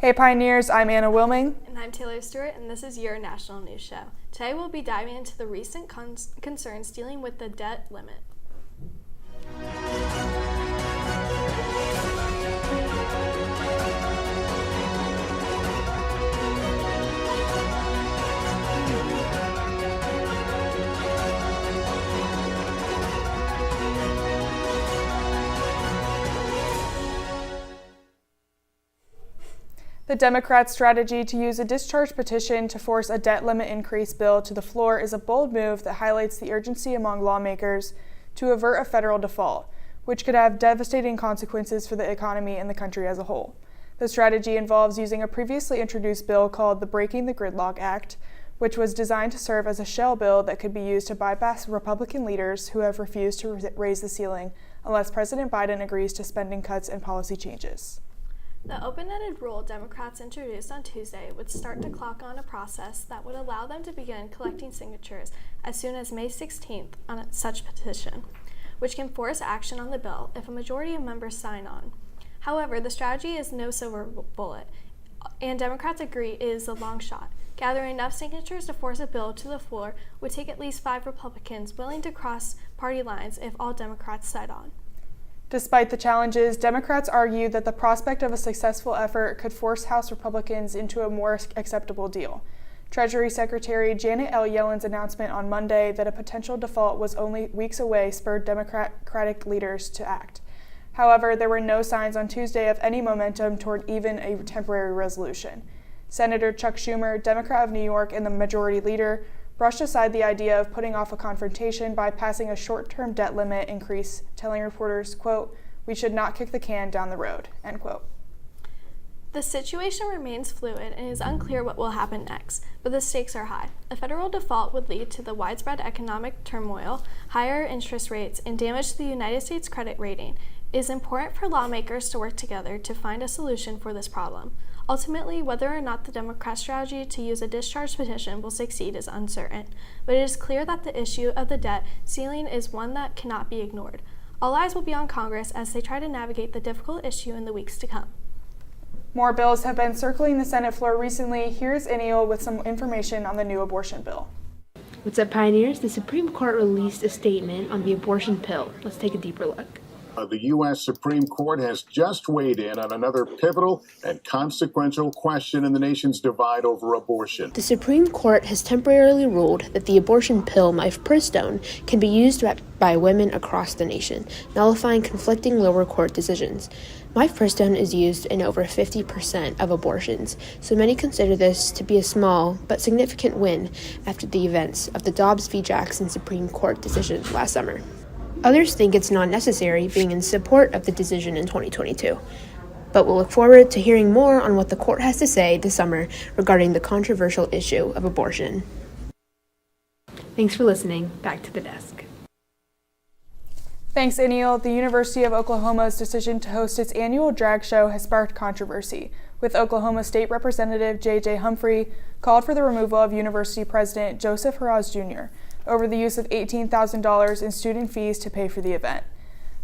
Hey Pioneers, I'm Anna Wilming. And I'm Taylor Stewart, and this is your National News Show. Today we'll be diving into the recent concerns dealing with the debt limit. The Democrats' strategy to use a discharge petition to force a debt limit increase bill to the floor is a bold move that highlights the urgency among lawmakers to avert a federal default, which could have devastating consequences for the economy and the country as a whole. The strategy involves using a previously introduced bill called the Breaking the Gridlock Act, which was designed to serve as a shell bill that could be used to bypass Republican leaders who have refused to raise the ceiling unless President Biden agrees to spending cuts and policy changes. The open-ended rule Democrats introduced on Tuesday would start to clock on a process that would allow them to begin collecting signatures as soon as May 16th on such petition, which can force action on the bill if a majority of members sign on. However, the strategy is no silver bullet, and Democrats agree it is a long shot. Gathering enough signatures to force a bill to the floor would take at least 5 Republicans willing to cross party lines if all Democrats signed on. Despite the challenges, Democrats argue that the prospect of a successful effort could force House Republicans into a more acceptable deal. Treasury Secretary Janet L. Yellen's announcement on Monday that a potential default was only weeks away spurred Democratic leaders to act. However, there were no signs on Tuesday of any momentum toward even a temporary resolution. Senator Chuck Schumer, Democrat of New York and the majority leader, brushed aside the idea of putting off a confrontation by passing a short-term debt limit increase, telling reporters, quote, "We should not kick the can down the road," end quote. The situation remains fluid and it is unclear what will happen next, but the stakes are high. A federal default would lead to the widespread economic turmoil, higher interest rates, and damage to the United States credit rating. It is important for lawmakers to work together to find a solution for this problem. Ultimately, whether or not the Democrat strategy to use a discharge petition will succeed is uncertain, but it is clear that the issue of the debt ceiling is one that cannot be ignored. All eyes will be on Congress as they try to navigate the difficult issue in the weeks to come. More bills have been circling the Senate floor recently. Here's Aniel with some information on the new abortion bill. What's up, Pioneers? The Supreme Court released a statement on the abortion pill. Let's take a deeper look. The U.S. Supreme Court has just weighed in on another pivotal and consequential question in the nation's divide over abortion. The Supreme Court has temporarily ruled that the abortion pill mifepristone can be used by women across the nation, nullifying conflicting lower court decisions. Mifepristone is used in over 50% of abortions, so many consider this to be a small but significant win after the events of the Dobbs v. Jackson Supreme Court decision last summer. Others think it's not necessary, being in support of the decision in 2022. But we'll look forward to hearing more on what the court has to say this summer regarding the controversial issue of abortion. Thanks for listening. Back to the desk. Thanks, Aniel. The University of Oklahoma's decision to host its annual drag show has sparked controversy, with Oklahoma State Representative J.J. Humphrey called for the removal of University President Joseph Haraz Jr. over the use of $18,000 in student fees to pay for the event.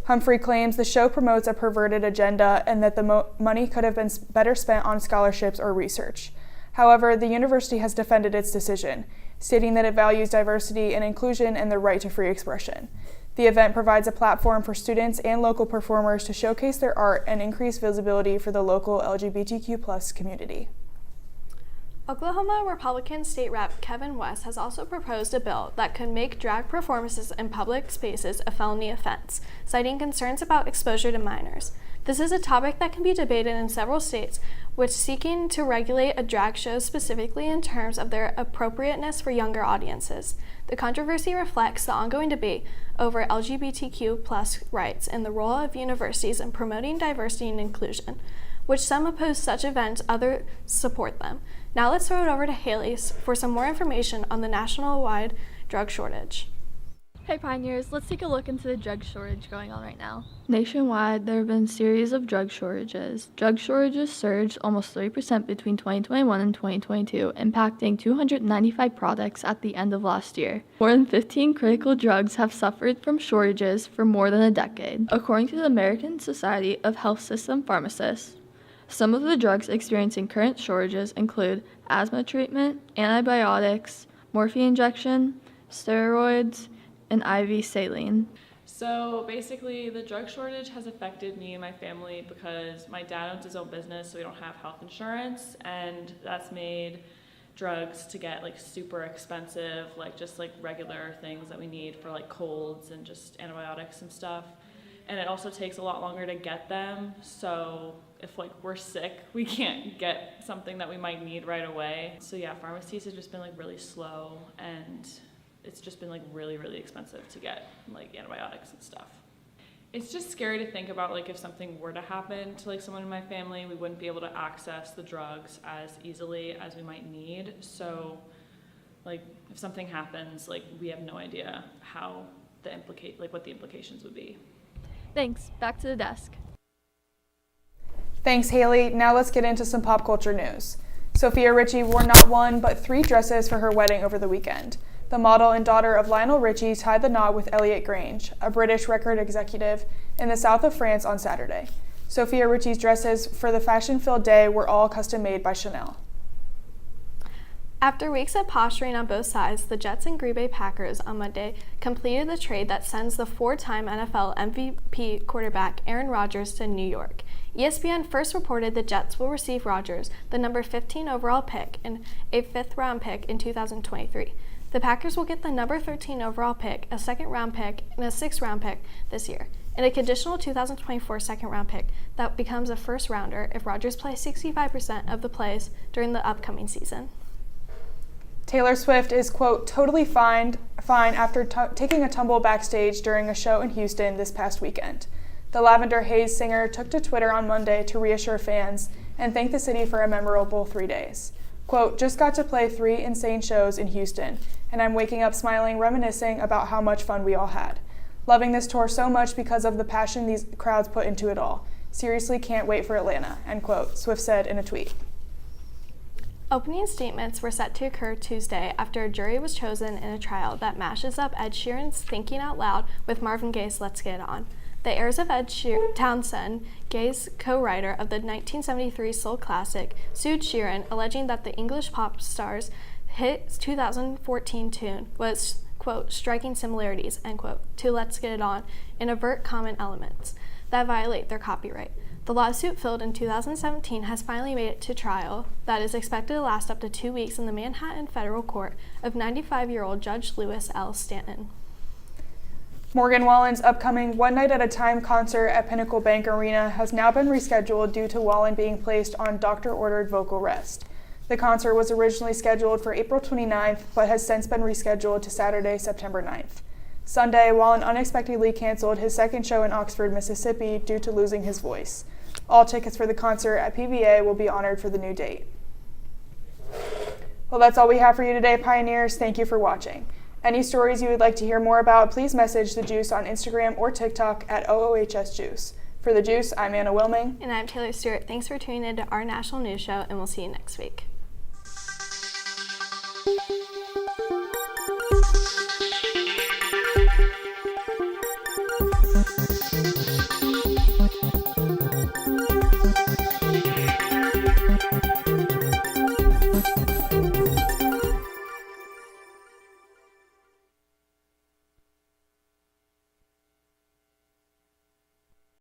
Humphrey claims the show promotes a perverted agenda and that the money could have been better spent on scholarships or research. However, the university has defended its decision, stating that it values diversity and inclusion and the right to free expression. The event provides a platform for students and local performers to showcase their art and increase visibility for the local LGBTQ+ community. Oklahoma Republican State Rep Kevin West has also proposed a bill that could make drag performances in public spaces a felony offense, citing concerns about exposure to minors. This is a topic that can be debated in several states, which seeking to regulate a drag show specifically in terms of their appropriateness for younger audiences. The controversy reflects the ongoing debate over LGBTQ+ rights and the role of universities in promoting diversity and inclusion, which some oppose such events, others support them. Now let's throw it over to Haley for some more information on the national-wide drug shortage. Hey Pioneers, let's take a look into the drug shortage going on right now. Nationwide, there have been a series of drug shortages. Drug shortages surged almost 30% between 2021 and 2022, impacting 295 products at the end of last year. More than 15 critical drugs have suffered from shortages for more than a decade. According to the American Society of Health System Pharmacists, Some of the drugs experiencing current shortages include asthma treatment, antibiotics, morphine injection, steroids, and IV saline. So basically, the drug shortage has affected me and my family because my dad owns his own business, so we don't have health insurance, and that's made drugs to get like super expensive, like just like regular things that we need for like colds and just antibiotics and stuff. And it also takes a lot longer to get them, so if like we're sick, we can't get something that we might need right away. So yeah, pharmacies have just been like really slow, and it's just been like really expensive to get like antibiotics and stuff. It's just scary to think about like if something were to happen to like someone in my family, we wouldn't be able to access the drugs as easily as we might need. So like if something happens, like we have no idea how what the implications would be. Thanks. Back to the desk. Thanks, Haley. Now let's get into some pop culture news. Sophia Richie wore not one, but 3 dresses for her wedding over the weekend. The model and daughter of Lionel Richie tied the knot with Elliot Grange, a British record executive, in the south of France on Saturday. Sophia Richie's dresses for the fashion-filled day were all custom-made by Chanel. After weeks of posturing on both sides, the Jets and Green Bay Packers on Monday completed the trade that sends the 4-time NFL MVP quarterback Aaron Rodgers to New York. ESPN first reported the Jets will receive Rodgers, the number 15 overall pick, and a 5th-round pick in 2023. The Packers will get the number 13 overall pick, a 2nd-round pick, and a 6th-round pick this year, and a conditional 2024 2nd-round pick that becomes a first-rounder if Rodgers plays 65% of the plays during the upcoming season. Taylor Swift is, quote, totally fine after taking a tumble backstage during a show in Houston this past weekend. The Lavender Haze singer took to Twitter on Monday to reassure fans and thank the city for a memorable 3 days. Quote, just got to play 3 insane shows in Houston, and I'm waking up smiling, reminiscing about how much fun we all had. Loving this tour so much because of the passion these crowds put into it all. Seriously can't wait for Atlanta, end quote, Swift said in a tweet. Opening statements were set to occur Tuesday after a jury was chosen in a trial that mashes up Ed Sheeran's Thinking Out Loud with Marvin Gaye's Let's Get It On. The heirs of Ed Townsend, Gaye's co-writer of the 1973 soul classic, sued Sheeran, alleging that the English pop star's hit 2014 tune was, quote, striking similarities, end quote, to Let's Get It On and avert common elements that violate their copyright. The lawsuit filed in 2017 has finally made it to trial that is expected to last up to 2 weeks in the Manhattan Federal Court of 95-year-old Judge Lewis L. Stanton. Morgan Wallen's upcoming One Night at a Time concert at Pinnacle Bank Arena has now been rescheduled due to Wallen being placed on doctor-ordered vocal rest. The concert was originally scheduled for April 29th, but has since been rescheduled to Saturday, September 9th. Sunday, Wallen unexpectedly canceled his 2nd show in Oxford, Mississippi due to losing his voice. All tickets for the concert at PBA will be honored for the new date. Well, that's all we have for you today, Pioneers. Thank you for watching. Any stories you would like to hear more about, please message The Juice on Instagram or TikTok at OOHS Juice. For The Juice, I'm Anna Wilming. And I'm Taylor Stewart. Thanks for tuning in to our national news show, and we'll see you next week.